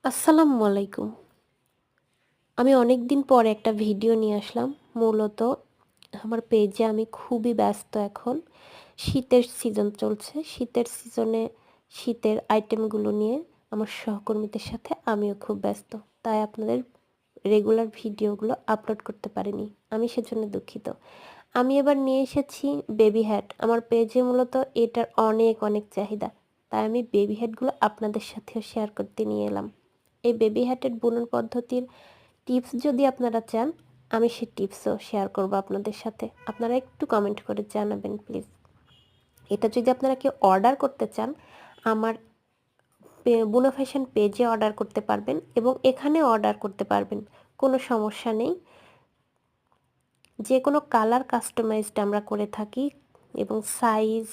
আসসালামু আলাইকুম। আমি অনেক দিন পরে একটা ভিডিও নিয়ে আসলাম। মূলত আমার পেজে আমি খুবই ব্যস্ত এখন। শীতের সিজন চলছে। শীতের সিজনে শীতের আইটেমগুলো নিয়ে আমার সহকর্মীদের সাথে আমিও খুব ব্যস্ত। তাই আপনাদের রেগুলার ভিডিওগুলো আপলোড করতে পারিনি। আমি সেজন্য দুঃখিত। আমি এবার নিয়ে এসেছি বেবি হ্যাট। আমার পেজে মূলত এটার অনেক চাহিদা। তাই আমি বেবি হ্যাটগুলো আপনাদের সাথেও শেয়ার করতে নিয়ে এলাম। এই বেবি হ্যাটের বুনন পদ্ধতির টিপস যদি আপনারা চান, আমি সেই টিপসও শেয়ার করব আপনাদের সাথে। আপনারা একটু কমেন্ট করে জানাবেন প্লিজ। এটা যদি আপনারা কেউ অর্ডার করতে চান, আমার বুনো ফ্যাশন পেজে অর্ডার করতে পারবেন এবং এখানে অর্ডার করতে পারবেন। কোনো সমস্যা নেই। যে কোনো কালার কাস্টমাইজড আমরা করে থাকি এবং সাইজ